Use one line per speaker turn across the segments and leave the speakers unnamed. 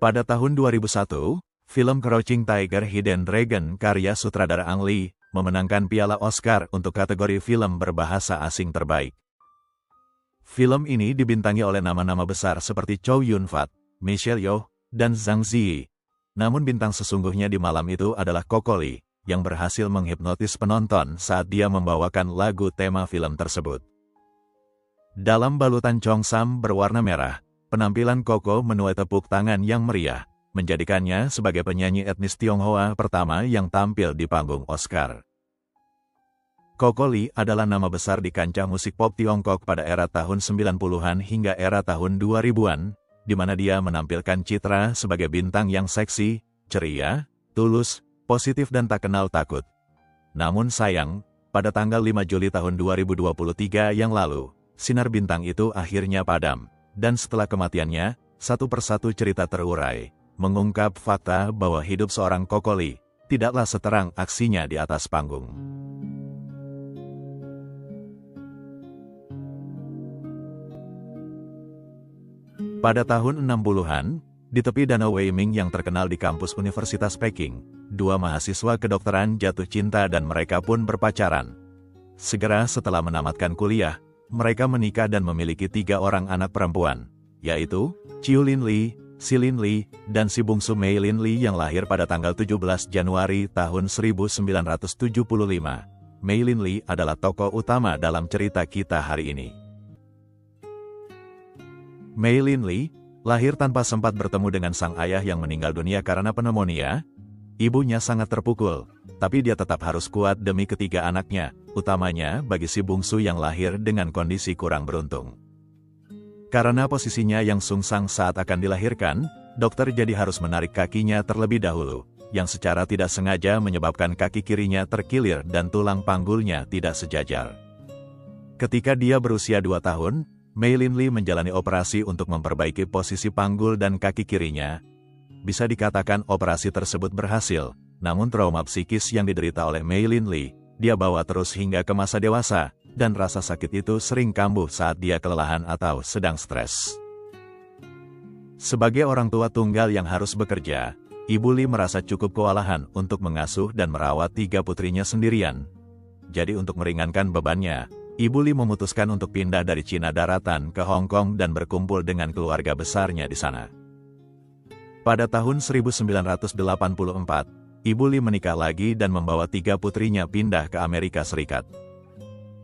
Pada tahun 2001, film Crouching Tiger, Hidden Dragon karya sutradara Ang Lee memenangkan piala Oscar untuk kategori film berbahasa asing terbaik. Film ini dibintangi oleh nama-nama besar seperti Chow Yun-fat, Michelle Yeoh, dan Zhang Ziyi. Namun bintang sesungguhnya di malam itu adalah Coco Lee, yang berhasil menghipnotis penonton saat dia membawakan lagu tema film tersebut. Dalam balutan Cheongsam berwarna merah, penampilan Coco menuai tepuk tangan yang meriah, menjadikannya sebagai penyanyi etnis Tionghoa pertama yang tampil di panggung Oscar. Coco Lee adalah nama besar di kancah musik pop Tiongkok pada era tahun 90-an hingga era tahun 2000-an, di mana dia menampilkan citra sebagai bintang yang seksi, ceria, tulus, positif dan tak kenal takut. Namun sayang, pada tanggal 5 Juli tahun 2023 yang lalu, sinar bintang itu akhirnya padam, dan setelah kematiannya, satu persatu cerita terurai, mengungkap fakta bahwa hidup seorang Coco Lee tidaklah seterang aksinya di atas panggung. Pada tahun 60-an, di tepi Danau Weiming yang terkenal di kampus Universitas Peking, dua mahasiswa kedokteran jatuh cinta dan mereka pun berpacaran. Segera setelah menamatkan kuliah, mereka menikah dan memiliki 3 orang anak perempuan, yaitu Chiu Lin Lee, Si Lin Lee, dan si bungsu Mei Lin Lee yang lahir pada tanggal 17 Januari tahun 1975. Mei Lin Lee adalah tokoh utama dalam cerita kita hari ini. Mei Lin Lee lahir tanpa sempat bertemu dengan sang ayah yang meninggal dunia karena pneumonia. Ibunya sangat terpukul, tapi dia tetap harus kuat demi ketiga anaknya, utamanya bagi si bungsu yang lahir dengan kondisi kurang beruntung. Karena posisinya yang sungsang saat akan dilahirkan, dokter jadi harus menarik kakinya terlebih dahulu, yang secara tidak sengaja menyebabkan kaki kirinya terkilir dan tulang panggulnya tidak sejajar. Ketika dia berusia 2 tahun, Mei Lin Lee menjalani operasi untuk memperbaiki posisi panggul dan kaki kirinya. Bisa dikatakan operasi tersebut berhasil, namun trauma psikis yang diderita oleh Mei Lin Lee, dia bawa terus hingga ke masa dewasa, dan rasa sakit itu sering kambuh saat dia kelelahan atau sedang stres. Sebagai orang tua tunggal yang harus bekerja, Ibu Lee merasa cukup kewalahan untuk mengasuh dan merawat 3 putrinya sendirian. Jadi untuk meringankan bebannya, Ibu Lee memutuskan untuk pindah dari Cina daratan ke Hong Kong dan berkumpul dengan keluarga besarnya di sana. Pada tahun 1984, Ibu Lee menikah lagi dan membawa 3 putrinya pindah ke Amerika Serikat.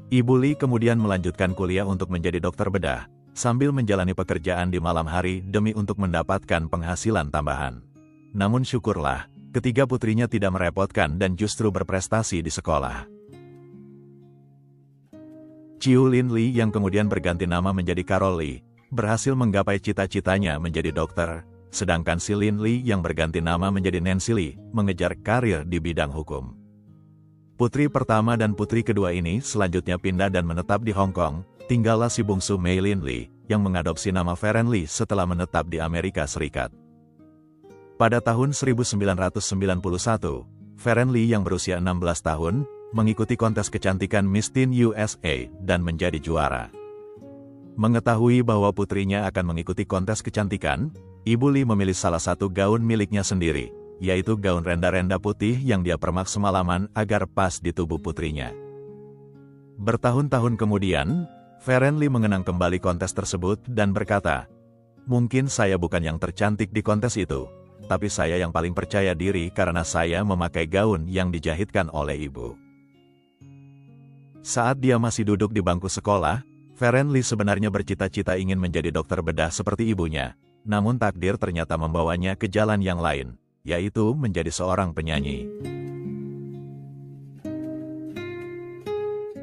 Ibu Lee kemudian melanjutkan kuliah untuk menjadi dokter bedah, sambil menjalani pekerjaan di malam hari demi untuk mendapatkan penghasilan tambahan. Namun syukurlah, ketiga putrinya tidak merepotkan dan justru berprestasi di sekolah. Chiu Lin Lee yang kemudian berganti nama menjadi Carol Lee, berhasil menggapai cita-citanya menjadi dokter, sedangkan Si Lin Lee yang berganti nama menjadi Nancy Lee, mengejar karir di bidang hukum. Putri pertama dan putri kedua ini selanjutnya pindah dan menetap di Hong Kong, tinggallah si bungsu Mei Lin Lee, yang mengadopsi nama Feren Lee setelah menetap di Amerika Serikat. Pada tahun 1991, Feren Lee yang berusia 16 tahun, mengikuti kontes kecantikan Miss Teen USA dan menjadi juara. Mengetahui bahwa putrinya akan mengikuti kontes kecantikan, Ibu Lee memilih salah satu gaun miliknya sendiri, yaitu gaun renda-renda putih yang dia permak semalaman agar pas di tubuh putrinya. Bertahun-tahun kemudian, Feren Lee mengenang kembali kontes tersebut dan berkata, "Mungkin saya bukan yang tercantik di kontes itu, tapi saya yang paling percaya diri karena saya memakai gaun yang dijahitkan oleh ibu." Saat dia masih duduk di bangku sekolah, Feren Lee sebenarnya bercita-cita ingin menjadi dokter bedah seperti ibunya, namun takdir ternyata membawanya ke jalan yang lain, yaitu menjadi seorang penyanyi.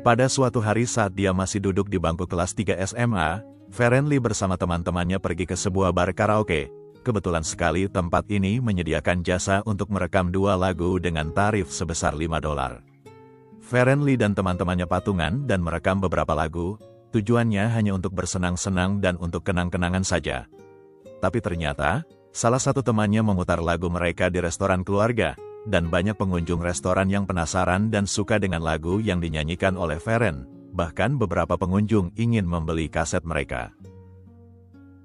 Pada suatu hari saat dia masih duduk di bangku kelas 3 SMA, Feren Lee bersama teman-temannya pergi ke sebuah bar karaoke. Kebetulan sekali tempat ini menyediakan jasa untuk merekam 2 lagu dengan tarif sebesar $5. Feren Lee dan teman-temannya patungan dan merekam beberapa lagu, tujuannya hanya untuk bersenang-senang dan untuk kenang-kenangan saja. Tapi ternyata, salah satu temannya memutar lagu mereka di restoran keluarga, dan banyak pengunjung restoran yang penasaran dan suka dengan lagu yang dinyanyikan oleh Feren, bahkan beberapa pengunjung ingin membeli kaset mereka.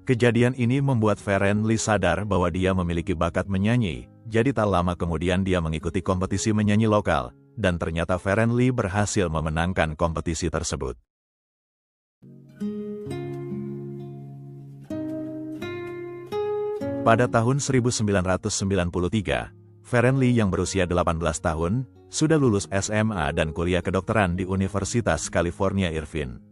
Kejadian ini membuat Feren Lee sadar bahwa dia memiliki bakat menyanyi, jadi tak lama kemudian dia mengikuti kompetisi menyanyi lokal, dan ternyata Feren Lee berhasil memenangkan kompetisi tersebut. Pada tahun 1993, Feren Lee yang berusia 18 tahun, sudah lulus SMA dan kuliah kedokteran di Universitas California Irvine.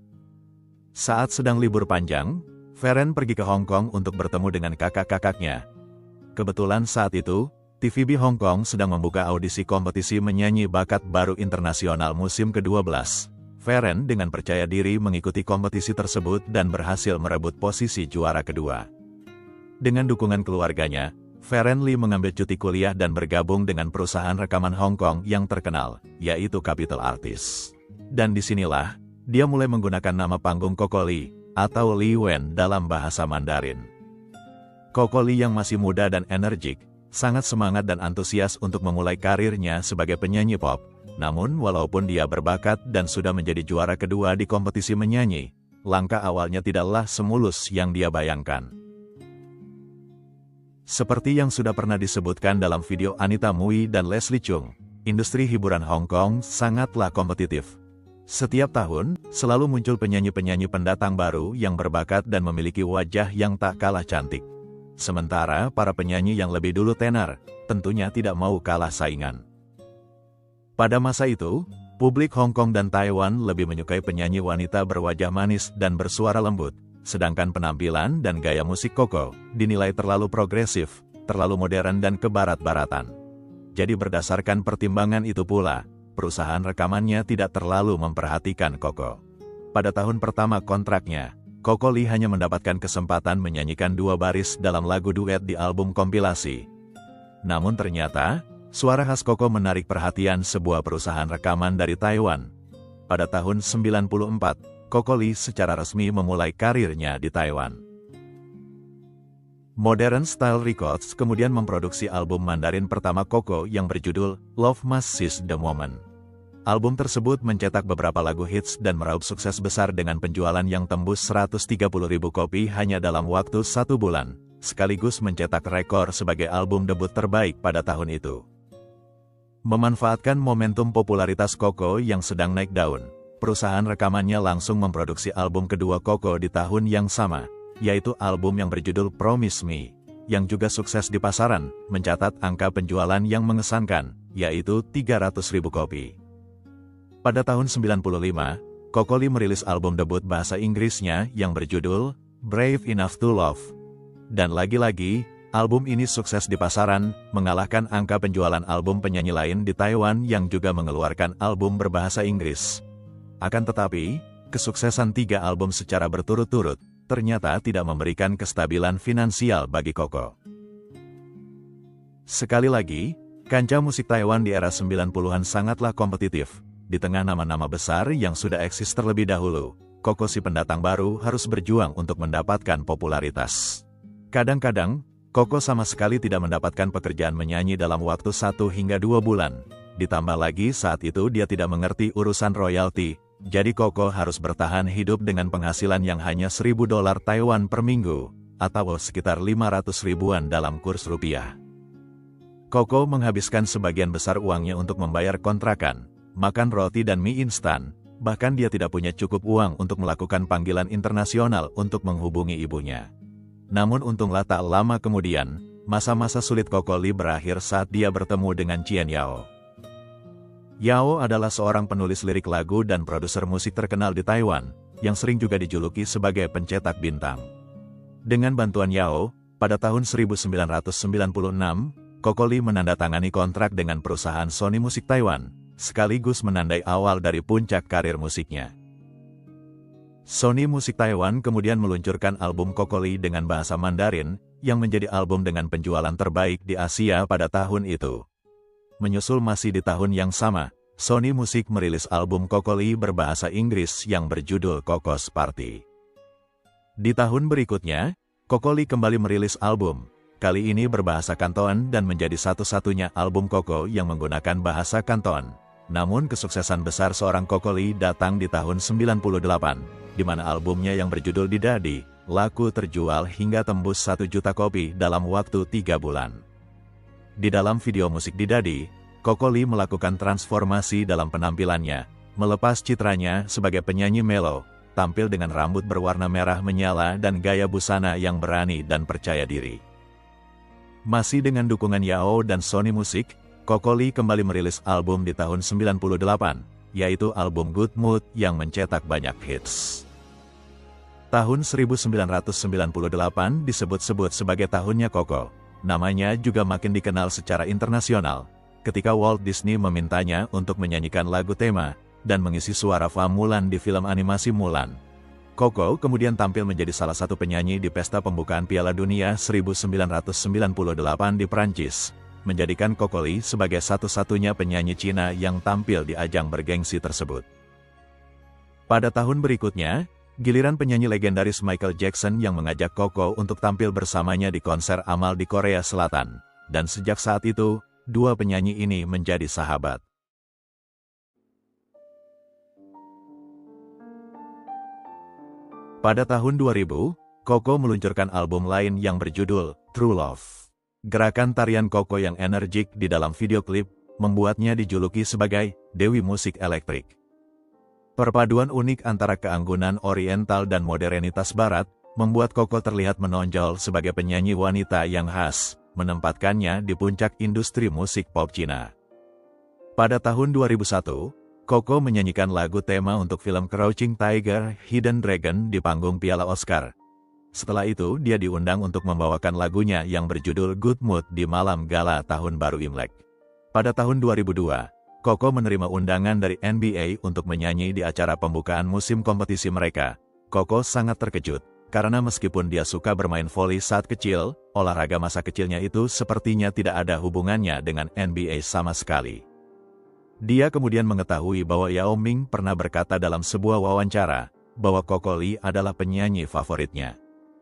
Saat sedang libur panjang, Feren pergi ke Hong Kong untuk bertemu dengan kakak-kakaknya. Kebetulan saat itu, TVB Hong Kong sedang membuka audisi kompetisi menyanyi bakat baru internasional musim ke-12. Feren dengan percaya diri mengikuti kompetisi tersebut dan berhasil merebut posisi juara kedua. Dengan dukungan keluarganya, Feren Lee mengambil cuti kuliah dan bergabung dengan perusahaan rekaman Hong Kong yang terkenal, yaitu Capitol Artists. Dan disinilah, dia mulai menggunakan nama panggung Coco Lee, atau Lee Wen dalam bahasa Mandarin. Coco Lee yang masih muda dan energik, sangat semangat dan antusias untuk memulai karirnya sebagai penyanyi pop. Namun walaupun dia berbakat dan sudah menjadi juara kedua di kompetisi menyanyi, langkah awalnya tidaklah semulus yang dia bayangkan. Seperti yang sudah pernah disebutkan dalam video Anita Mui dan Leslie Cheung, industri hiburan Hong Kong sangatlah kompetitif. Setiap tahun, selalu muncul penyanyi-penyanyi pendatang baru yang berbakat dan memiliki wajah yang tak kalah cantik. Sementara para penyanyi yang lebih dulu tenar, tentunya tidak mau kalah saingan. Pada masa itu, publik Hong Kong dan Taiwan lebih menyukai penyanyi wanita berwajah manis dan bersuara lembut. Sedangkan penampilan dan gaya musik Coco dinilai terlalu progresif, terlalu modern dan kebarat-baratan. Jadi berdasarkan pertimbangan itu pula, perusahaan rekamannya tidak terlalu memperhatikan Coco. Pada tahun pertama kontraknya, Coco Lee hanya mendapatkan kesempatan menyanyikan 2 baris dalam lagu duet di album kompilasi. Namun ternyata, suara khas Coco menarik perhatian sebuah perusahaan rekaman dari Taiwan. Pada tahun 1994, Coco Lee secara resmi memulai karirnya di Taiwan. Modern Style Records kemudian memproduksi album Mandarin pertama Coco yang berjudul Love Must Seize the Moment. Album tersebut mencetak beberapa lagu hits dan meraup sukses besar dengan penjualan yang tembus 130.000 kopi hanya dalam waktu 1 bulan, sekaligus mencetak rekor sebagai album debut terbaik pada tahun itu. Memanfaatkan momentum popularitas Coco yang sedang naik daun, perusahaan rekamannya langsung memproduksi album kedua Coco di tahun yang sama, yaitu album yang berjudul Promise Me, yang juga sukses di pasaran, mencatat angka penjualan yang mengesankan, yaitu 300.000 kopi. Pada tahun 1995, Coco Lee merilis album debut bahasa Inggrisnya yang berjudul Brave Enough to Love. Dan lagi-lagi, album ini sukses di pasaran, mengalahkan angka penjualan album penyanyi lain di Taiwan yang juga mengeluarkan album berbahasa Inggris. Akan tetapi, kesuksesan 3 album secara berturut-turut, ternyata tidak memberikan kestabilan finansial bagi Coco. Sekali lagi, kancah musik Taiwan di era 90-an sangatlah kompetitif. Di tengah nama-nama besar yang sudah eksis terlebih dahulu, Coco si pendatang baru harus berjuang untuk mendapatkan popularitas. Kadang-kadang, Coco sama sekali tidak mendapatkan pekerjaan menyanyi dalam waktu 1 hingga 2 bulan. Ditambah lagi saat itu dia tidak mengerti urusan royalti. Jadi Coco harus bertahan hidup dengan penghasilan yang hanya $1.000 Taiwan per minggu, atau sekitar 500 ribuan dalam kurs rupiah. Coco menghabiskan sebagian besar uangnya untuk membayar kontrakan, makan roti dan mie instan, bahkan dia tidak punya cukup uang untuk melakukan panggilan internasional untuk menghubungi ibunya. Namun untunglah tak lama kemudian, masa-masa sulit Coco Lee berakhir saat dia bertemu dengan Chen Yao. Yao adalah seorang penulis lirik lagu dan produser musik terkenal di Taiwan, yang sering juga dijuluki sebagai pencetak bintang. Dengan bantuan Yao, pada tahun 1996, Coco Lee menandatangani kontrak dengan perusahaan Sony Musik Taiwan, sekaligus menandai awal dari puncak karir musiknya. Sony Musik Taiwan kemudian meluncurkan album Coco Lee dengan bahasa Mandarin, yang menjadi album dengan penjualan terbaik di Asia pada tahun itu. Menyusul masih di tahun yang sama, Sony Music merilis album Coco Lee berbahasa Inggris yang berjudul Coco's Party. Di tahun berikutnya, Coco Lee kembali merilis album, kali ini berbahasa Kanton dan menjadi satu-satunya album Coco yang menggunakan bahasa Kanton. Namun kesuksesan besar seorang Coco Lee datang di tahun 98, di mana albumnya yang berjudul Didadi laku terjual hingga tembus 1 juta kopi dalam waktu 3 bulan. Di dalam video musik Didadi, Coco Lee melakukan transformasi dalam penampilannya, melepas citranya sebagai penyanyi mellow, tampil dengan rambut berwarna merah menyala dan gaya busana yang berani dan percaya diri. Masih dengan dukungan Yao dan Sony Music, Coco Lee kembali merilis album di tahun 98, yaitu album Good Mood yang mencetak banyak hits. Tahun 1998 disebut-sebut sebagai tahunnya Coco. Namanya juga makin dikenal secara internasional, ketika Walt Disney memintanya untuk menyanyikan lagu tema dan mengisi suara Fa Mulan di film animasi Mulan. Coco kemudian tampil menjadi salah satu penyanyi di pesta pembukaan Piala Dunia 1998 di Prancis, menjadikan Coco Lee sebagai satu-satunya penyanyi Cina yang tampil di ajang bergengsi tersebut. Pada tahun berikutnya, giliran penyanyi legendaris Michael Jackson yang mengajak Coco untuk tampil bersamanya di konser amal di Korea Selatan, dan sejak saat itu, dua penyanyi ini menjadi sahabat. Pada tahun 2000, Coco meluncurkan album lain yang berjudul True Love. Gerakan tarian Coco yang energik di dalam video klip membuatnya dijuluki sebagai Dewi Musik Elektrik. Perpaduan unik antara keanggunan oriental dan modernitas barat membuat Coco terlihat menonjol sebagai penyanyi wanita yang khas, menempatkannya di puncak industri musik pop Cina. Pada tahun 2001, Coco menyanyikan lagu tema untuk film Crouching Tiger, Hidden Dragon di panggung Piala Oscar. Setelah itu, dia diundang untuk membawakan lagunya yang berjudul Good Mood di malam gala Tahun Baru Imlek. Pada tahun 2002, Coco menerima undangan dari NBA untuk menyanyi di acara pembukaan musim kompetisi mereka. Coco sangat terkejut, karena meskipun dia suka bermain voli saat kecil, olahraga masa kecilnya itu sepertinya tidak ada hubungannya dengan NBA sama sekali. Dia kemudian mengetahui bahwa Yao Ming pernah berkata dalam sebuah wawancara, bahwa Coco Lee adalah penyanyi favoritnya.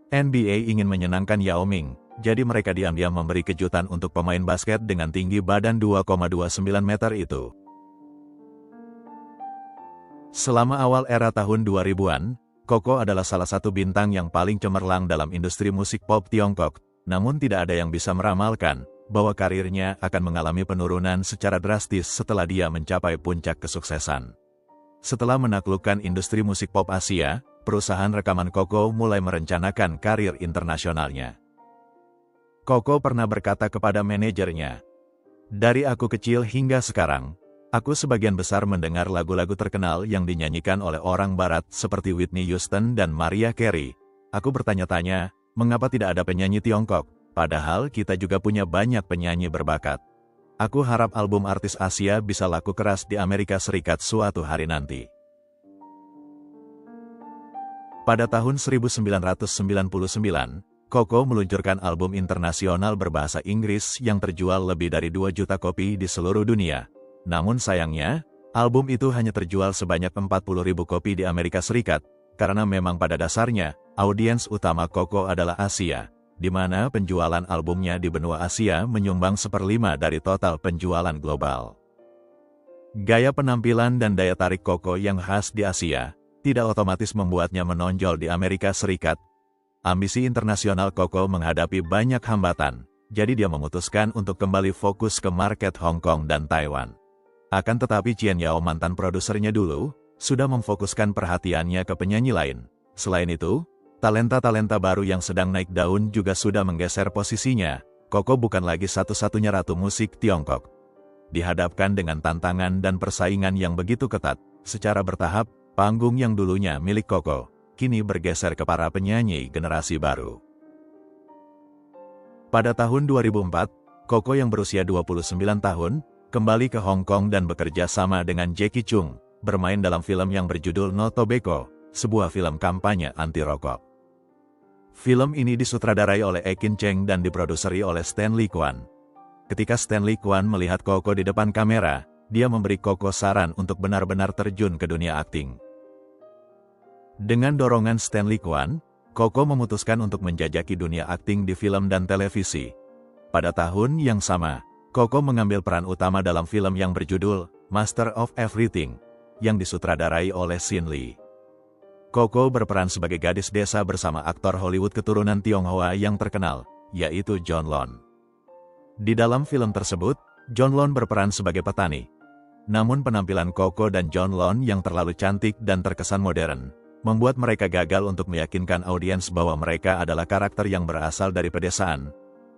NBA ingin menyenangkan Yao Ming, jadi mereka diam-diam memberi kejutan untuk pemain basket dengan tinggi badan 2,29 meter itu. Selama awal era tahun 2000-an, Coco adalah salah satu bintang yang paling cemerlang dalam industri musik pop Tiongkok, namun tidak ada yang bisa meramalkan bahwa karirnya akan mengalami penurunan secara drastis setelah dia mencapai puncak kesuksesan. Setelah menaklukkan industri musik pop Asia, perusahaan rekaman Coco mulai merencanakan karir internasionalnya. Coco pernah berkata kepada manajernya, "Dari aku kecil hingga sekarang, aku sebagian besar mendengar lagu-lagu terkenal yang dinyanyikan oleh orang barat seperti Whitney Houston dan Mariah Carey. Aku bertanya-tanya, mengapa tidak ada penyanyi Tiongkok, padahal kita juga punya banyak penyanyi berbakat. Aku harap album artis Asia bisa laku keras di Amerika Serikat suatu hari nanti." Pada tahun 1999, Coco meluncurkan album internasional berbahasa Inggris yang terjual lebih dari 2 juta kopi di seluruh dunia. Namun sayangnya, album itu hanya terjual sebanyak 40.000 kopi di Amerika Serikat, karena memang pada dasarnya, audiens utama Coco adalah Asia, di mana penjualan albumnya di benua Asia menyumbang 1/5 dari total penjualan global. Gaya penampilan dan daya tarik Coco yang khas di Asia, tidak otomatis membuatnya menonjol di Amerika Serikat. Ambisi internasional Coco menghadapi banyak hambatan, jadi dia memutuskan untuk kembali fokus ke market Hong Kong dan Taiwan. Akan tetapi Chen Yao, mantan produsernya dulu, sudah memfokuskan perhatiannya ke penyanyi lain. Selain itu, talenta-talenta baru yang sedang naik daun juga sudah menggeser posisinya. Coco bukan lagi satu-satunya ratu musik Tiongkok. Dihadapkan dengan tantangan dan persaingan yang begitu ketat, secara bertahap, panggung yang dulunya milik Coco kini bergeser ke para penyanyi generasi baru. Pada tahun 2004, Coco yang berusia 29 tahun, kembali ke Hong Kong dan bekerja sama dengan Jackie Chung, bermain dalam film yang berjudul No Tobacco, sebuah film kampanye anti-rokok. Film ini disutradarai oleh Ekin Cheng dan diproduseri oleh Stanley Kwan. Ketika Stanley Kwan melihat Coco di depan kamera, dia memberi Coco saran untuk benar-benar terjun ke dunia akting. Dengan dorongan Stanley Kwan, Coco memutuskan untuk menjajaki dunia akting di film dan televisi. Pada tahun yang sama, Coco mengambil peran utama dalam film yang berjudul Master of Everything, yang disutradarai oleh Sin Lee. Coco berperan sebagai gadis desa bersama aktor Hollywood keturunan Tionghoa yang terkenal, yaitu John Lone. Di dalam film tersebut, John Lone berperan sebagai petani. Namun penampilan Coco dan John Lone yang terlalu cantik dan terkesan modern, membuat mereka gagal untuk meyakinkan audiens bahwa mereka adalah karakter yang berasal dari pedesaan.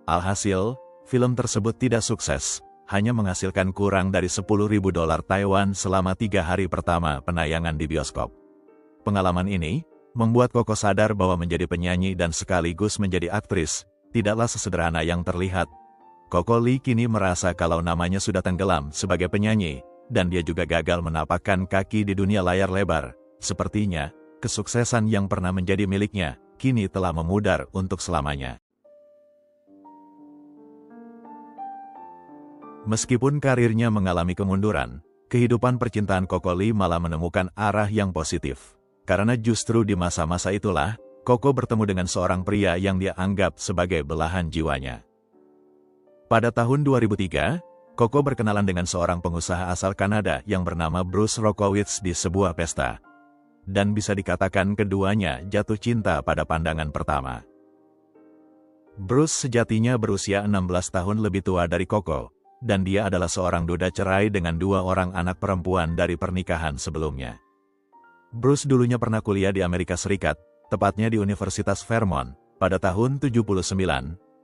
Alhasil, film tersebut tidak sukses, hanya menghasilkan kurang dari $10.000 Taiwan selama 3 hari pertama penayangan di bioskop. Pengalaman ini membuat Coco sadar bahwa menjadi penyanyi dan sekaligus menjadi aktris tidaklah sesederhana yang terlihat. Coco Lee kini merasa kalau namanya sudah tenggelam sebagai penyanyi, dan dia juga gagal menapakkan kaki di dunia layar lebar. Sepertinya, kesuksesan yang pernah menjadi miliknya kini telah memudar untuk selamanya. Meskipun karirnya mengalami kemunduran, kehidupan percintaan Coco Lee malah menemukan arah yang positif. Karena justru di masa-masa itulah, Coco bertemu dengan seorang pria yang dia anggap sebagai belahan jiwanya. Pada tahun 2003, Coco berkenalan dengan seorang pengusaha asal Kanada yang bernama Bruce Rokowitz di sebuah pesta. Dan bisa dikatakan keduanya jatuh cinta pada pandangan pertama. Bruce sejatinya berusia 16 tahun lebih tua dari Coco, dan dia adalah seorang duda cerai dengan 2 orang anak perempuan dari pernikahan sebelumnya. Bruce dulunya pernah kuliah di Amerika Serikat, tepatnya di Universitas Vermont. Pada tahun 79,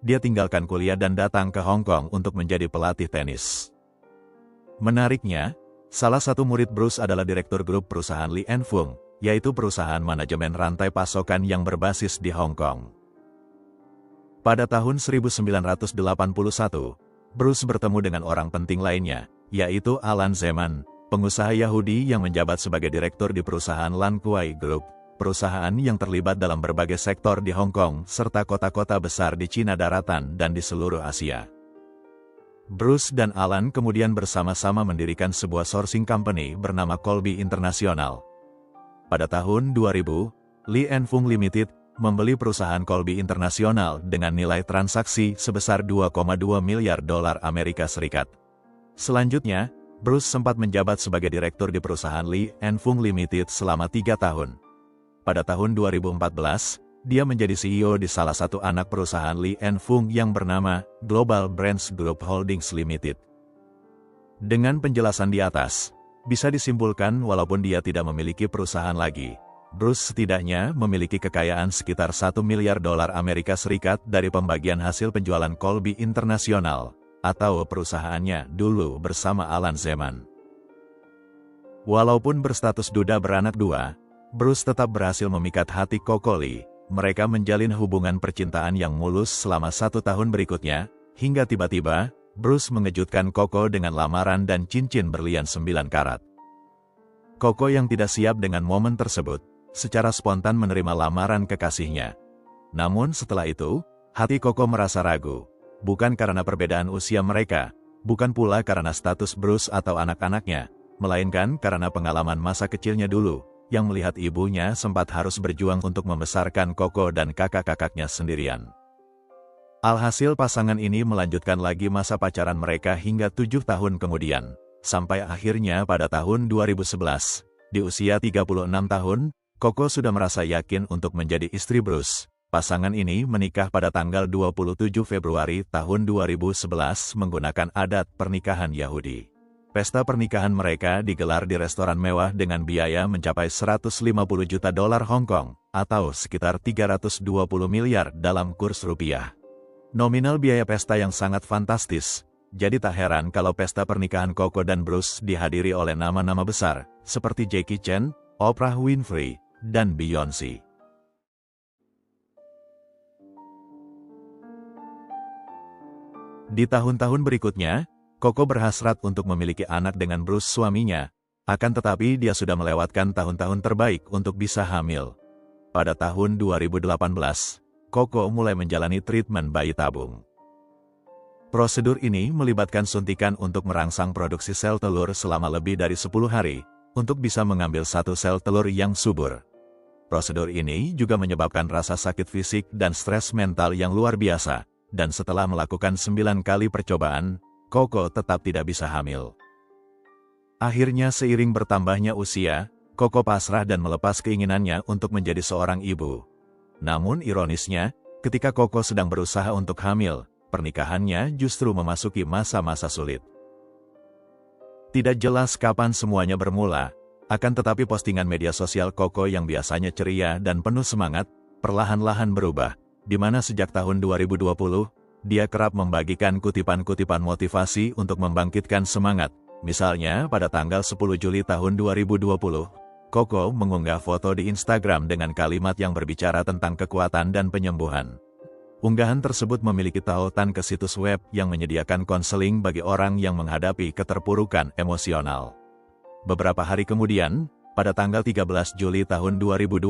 dia tinggalkan kuliah dan datang ke Hong Kong untuk menjadi pelatih tenis. Menariknya, salah satu murid Bruce adalah direktur grup perusahaan Li & Fung, yaitu perusahaan manajemen rantai pasokan yang berbasis di Hong Kong. Pada tahun 1981, Bruce bertemu dengan orang penting lainnya, yaitu Alan Zeman, pengusaha Yahudi yang menjabat sebagai direktur di perusahaan Lan Kuai Group, perusahaan yang terlibat dalam berbagai sektor di Hong Kong serta kota-kota besar di Cina Daratan dan di seluruh Asia. Bruce dan Alan kemudian bersama-sama mendirikan sebuah sourcing company bernama Colby International. Pada tahun 2000, Li & Fung Limited membeli perusahaan Colby International dengan nilai transaksi sebesar $2,2 miliar Amerika Serikat. Selanjutnya, Bruce sempat menjabat sebagai direktur di perusahaan Li & Fung Limited selama 3 tahun. Pada tahun 2014, dia menjadi CEO di salah satu anak perusahaan Li & Fung yang bernama Global Brands Group Holdings Limited. Dengan penjelasan di atas, bisa disimpulkan walaupun dia tidak memiliki perusahaan lagi, Bruce setidaknya memiliki kekayaan sekitar $1 miliar Amerika Serikat dari pembagian hasil penjualan Colby International, atau perusahaannya dulu bersama Alan Zeman. Walaupun berstatus duda beranak 2, Bruce tetap berhasil memikat hati Coco Lee. Mereka menjalin hubungan percintaan yang mulus selama 1 tahun berikutnya, hingga tiba-tiba, Bruce mengejutkan Coco dengan lamaran dan cincin berlian 9 karat. Coco yang tidak siap dengan momen tersebut, secara spontan menerima lamaran kekasihnya. Namun setelah itu, hati Coco merasa ragu. Bukan karena perbedaan usia mereka, bukan pula karena status Bruce atau anak-anaknya, melainkan karena pengalaman masa kecilnya dulu, yang melihat ibunya sempat harus berjuang untuk membesarkan Coco dan kakak-kakaknya sendirian. Alhasil pasangan ini melanjutkan lagi masa pacaran mereka hingga 7 tahun kemudian, sampai akhirnya pada tahun 2011, di usia 36 tahun, Coco sudah merasa yakin untuk menjadi istri Bruce. Pasangan ini menikah pada tanggal 27 Februari tahun 2011 menggunakan adat pernikahan Yahudi. Pesta pernikahan mereka digelar di restoran mewah dengan biaya mencapai $150 juta Hong Kong, atau sekitar 320 miliar dalam kurs rupiah. Nominal biaya pesta yang sangat fantastis, jadi tak heran kalau pesta pernikahan Coco dan Bruce dihadiri oleh nama-nama besar, seperti Jackie Chan, Oprah Winfrey, dan Beyoncé. Di tahun-tahun berikutnya, Coco berhasrat untuk memiliki anak dengan Bruce suaminya, akan tetapi dia sudah melewatkan tahun-tahun terbaik untuk bisa hamil. Pada tahun 2018, Coco mulai menjalani treatment bayi tabung. Prosedur ini melibatkan suntikan untuk merangsang produksi sel telur selama lebih dari 10 hari, untuk bisa mengambil 1 sel telur yang subur. Prosedur ini juga menyebabkan rasa sakit fisik dan stres mental yang luar biasa. Dan setelah melakukan 9 kali percobaan, Coco tetap tidak bisa hamil. Akhirnya seiring bertambahnya usia, Koko pasrah dan melepas keinginannya untuk menjadi seorang ibu. Namun ironisnya, ketika Koko sedang berusaha untuk hamil, pernikahannya justru memasuki masa-masa sulit. Tidak jelas kapan semuanya bermula, akan tetapi postingan media sosial Koko yang biasanya ceria dan penuh semangat, perlahan-lahan berubah, di mana sejak tahun 2020, dia kerap membagikan kutipan-kutipan motivasi untuk membangkitkan semangat. Misalnya, pada tanggal 10 Juli tahun 2020, Koko mengunggah foto di Instagram dengan kalimat yang berbicara tentang kekuatan dan penyembuhan. Unggahan tersebut memiliki tautan ke situs web yang menyediakan konseling bagi orang yang menghadapi keterpurukan emosional. Beberapa hari kemudian, pada tanggal 13 Juli tahun 2020,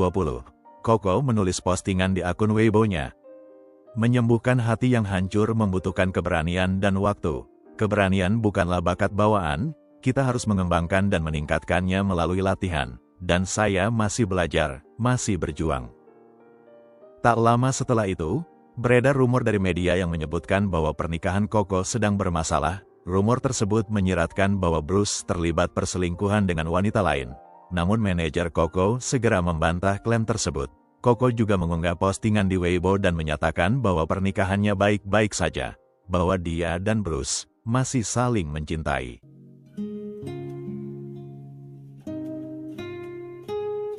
Koko menulis postingan di akun Weibo-nya. Menyembuhkan hati yang hancur membutuhkan keberanian dan waktu. Keberanian bukanlah bakat bawaan, kita harus mengembangkan dan meningkatkannya melalui latihan. Dan saya masih belajar, masih berjuang. Tak lama setelah itu, beredar rumor dari media yang menyebutkan bahwa pernikahan Koko sedang bermasalah. Rumor tersebut menyiratkan bahwa Bruce terlibat perselingkuhan dengan wanita lain. Namun manajer Koko segera membantah klaim tersebut. Koko juga mengunggah postingan di Weibo dan menyatakan bahwa pernikahannya baik-baik saja, bahwa dia dan Bruce masih saling mencintai.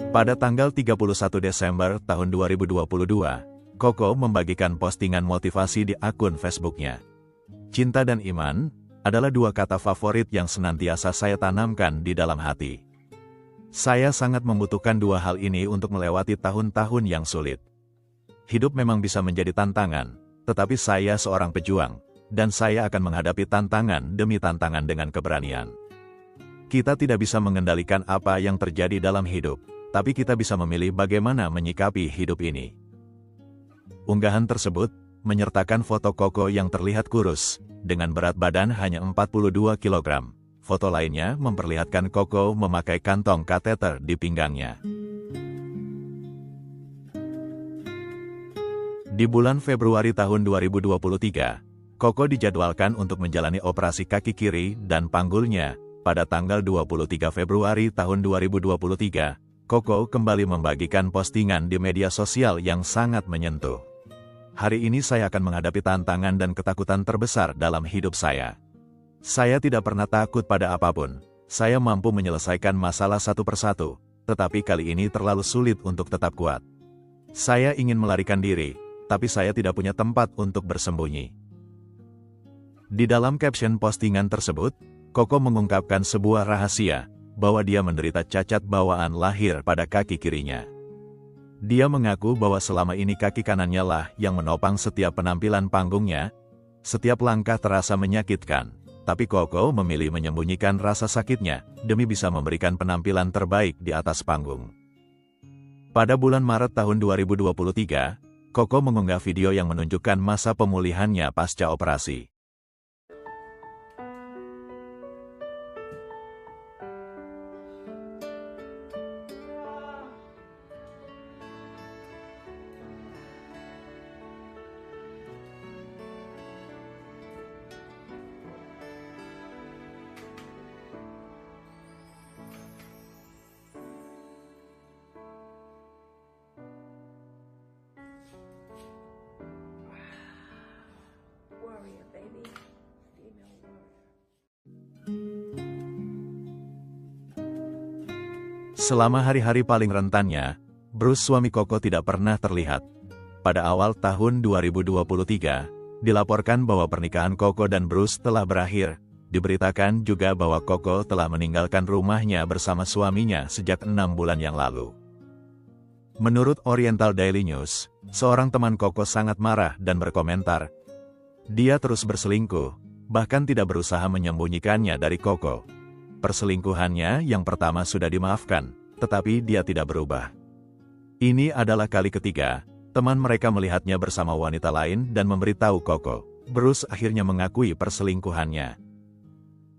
Pada tanggal 31 Desember tahun 2022, Koko membagikan postingan motivasi di akun Facebook-nya. Cinta dan iman adalah dua kata favorit yang senantiasa saya tanamkan di dalam hati. Saya sangat membutuhkan dua hal ini untuk melewati tahun-tahun yang sulit. Hidup memang bisa menjadi tantangan, tetapi saya seorang pejuang, dan saya akan menghadapi tantangan demi tantangan dengan keberanian. Kita tidak bisa mengendalikan apa yang terjadi dalam hidup, tapi kita bisa memilih bagaimana menyikapi hidup ini. Unggahan tersebut menyertakan foto Koko yang terlihat kurus, dengan berat badan hanya 42 kg. Foto lainnya memperlihatkan Koko memakai kantong kateter di pinggangnya. Di bulan Februari tahun 2023, Koko dijadwalkan untuk menjalani operasi kaki kiri dan panggulnya. Pada tanggal 23 Februari tahun 2023, Koko kembali membagikan postingan di media sosial yang sangat menyentuh. Hari ini saya akan menghadapi tantangan dan ketakutan terbesar dalam hidup saya. Saya tidak pernah takut pada apapun. Saya mampu menyelesaikan masalah satu persatu, tetapi kali ini terlalu sulit untuk tetap kuat. Saya ingin melarikan diri, tapi saya tidak punya tempat untuk bersembunyi. Di dalam caption postingan tersebut, Koko mengungkapkan sebuah rahasia, bahwa dia menderita cacat bawaan lahir pada kaki kirinya. Dia mengaku bahwa selama ini kaki kanannya lah yang menopang setiap penampilan panggungnya. Setiap langkah terasa menyakitkan, tapi Koko memilih menyembunyikan rasa sakitnya demi bisa memberikan penampilan terbaik di atas panggung. Pada bulan Maret tahun 2023, Koko mengunggah video yang menunjukkan masa pemulihannya pasca operasi. Selama hari-hari paling rentannya, Bruce suami Koko tidak pernah terlihat. Pada awal tahun 2023, dilaporkan bahwa pernikahan Koko dan Bruce telah berakhir. Diberitakan juga bahwa Koko telah meninggalkan rumahnya bersama suaminya sejak 6 bulan yang lalu. Menurut Oriental Daily News, seorang teman Koko sangat marah dan berkomentar, dia terus berselingkuh, bahkan tidak berusaha menyembunyikannya dari Koko. Perselingkuhannya yang pertama sudah dimaafkan, tetapi dia tidak berubah. Ini adalah kali ketiga, teman mereka melihatnya bersama wanita lain dan memberitahu Koko. Bruce akhirnya mengakui perselingkuhannya.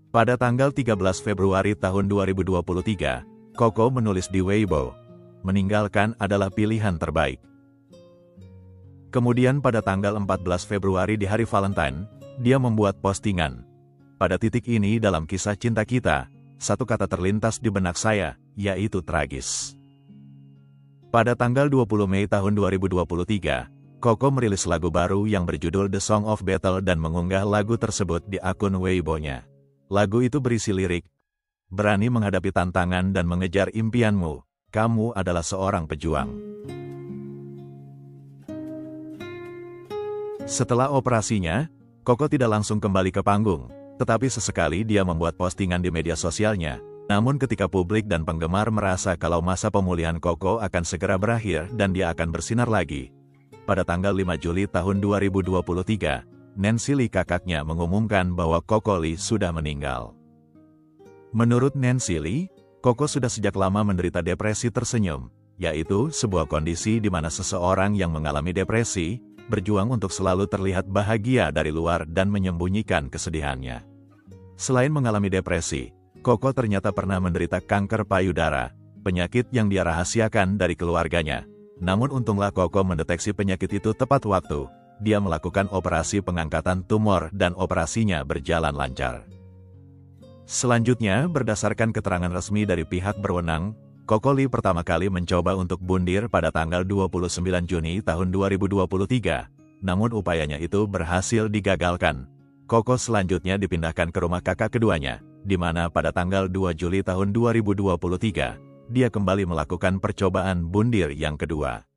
Pada tanggal 13 Februari tahun 2023, Koko menulis di Weibo, meninggalkan adalah pilihan terbaik. Kemudian pada tanggal 14 Februari di hari Valentine, dia membuat postingan. Pada titik ini dalam kisah cinta kita, satu kata terlintas di benak saya, yaitu tragis. Pada tanggal 20 Mei tahun 2023, Koko merilis lagu baru yang berjudul The Song of Battle dan mengunggah lagu tersebut di akun Weibo-nya. Lagu itu berisi lirik, "Berani menghadapi tantangan dan mengejar impianmu, kamu adalah seorang pejuang." Setelah operasinya, Koko tidak langsung kembali ke panggung, tetapi sesekali dia membuat postingan di media sosialnya. Namun ketika publik dan penggemar merasa kalau masa pemulihan Koko akan segera berakhir dan dia akan bersinar lagi, pada tanggal 5 Juli tahun 2023, Nancy Lee kakaknya mengumumkan bahwa Koko Lee sudah meninggal. Menurut Nancy Lee, Koko sudah sejak lama menderita depresi tersenyum, yaitu sebuah kondisi di mana seseorang yang mengalami depresi berjuang untuk selalu terlihat bahagia dari luar dan menyembunyikan kesedihannya. Selain mengalami depresi, Koko ternyata pernah menderita kanker payudara, penyakit yang dia rahasiakan dari keluarganya. Namun untunglah Koko mendeteksi penyakit itu tepat waktu. Dia melakukan operasi pengangkatan tumor dan operasinya berjalan lancar. Selanjutnya, berdasarkan keterangan resmi dari pihak berwenang, Koko Lee pertama kali mencoba untuk bundir pada tanggal 29 Juni tahun 2023. Namun upayanya itu berhasil digagalkan. Koko selanjutnya dipindahkan ke rumah kakak keduanya, di mana pada tanggal 2 Juli tahun 2023, dia kembali melakukan percobaan bundir yang kedua.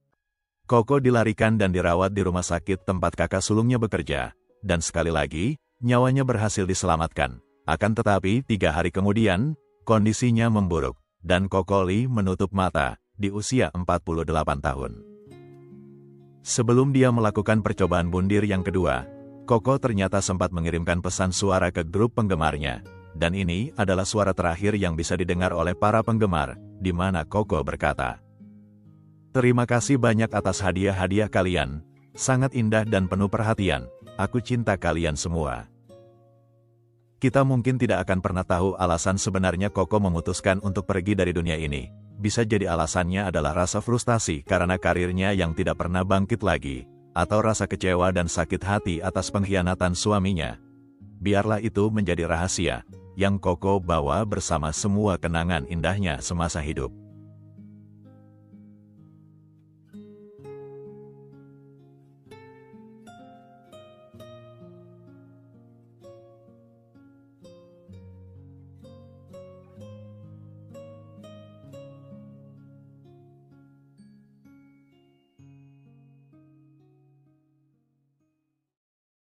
Koko dilarikan dan dirawat di rumah sakit tempat kakak sulungnya bekerja, dan sekali lagi, nyawanya berhasil diselamatkan. Akan tetapi, 3 hari kemudian, kondisinya memburuk, dan Koko Lee menutup mata, di usia 48 tahun. Sebelum dia melakukan percobaan bundir yang kedua, Koko ternyata sempat mengirimkan pesan suara ke grup penggemarnya. Dan ini adalah suara terakhir yang bisa didengar oleh para penggemar, di mana Koko berkata, "Terima kasih banyak atas hadiah-hadiah kalian, sangat indah dan penuh perhatian, aku cinta kalian semua." Kita mungkin tidak akan pernah tahu alasan sebenarnya Koko memutuskan untuk pergi dari dunia ini. Bisa jadi alasannya adalah rasa frustasi karena karirnya yang tidak pernah bangkit lagi, atau rasa kecewa dan sakit hati atas pengkhianatan suaminya. Biarlah itu menjadi rahasia yang Koko bawa bersama semua kenangan indahnya semasa hidup.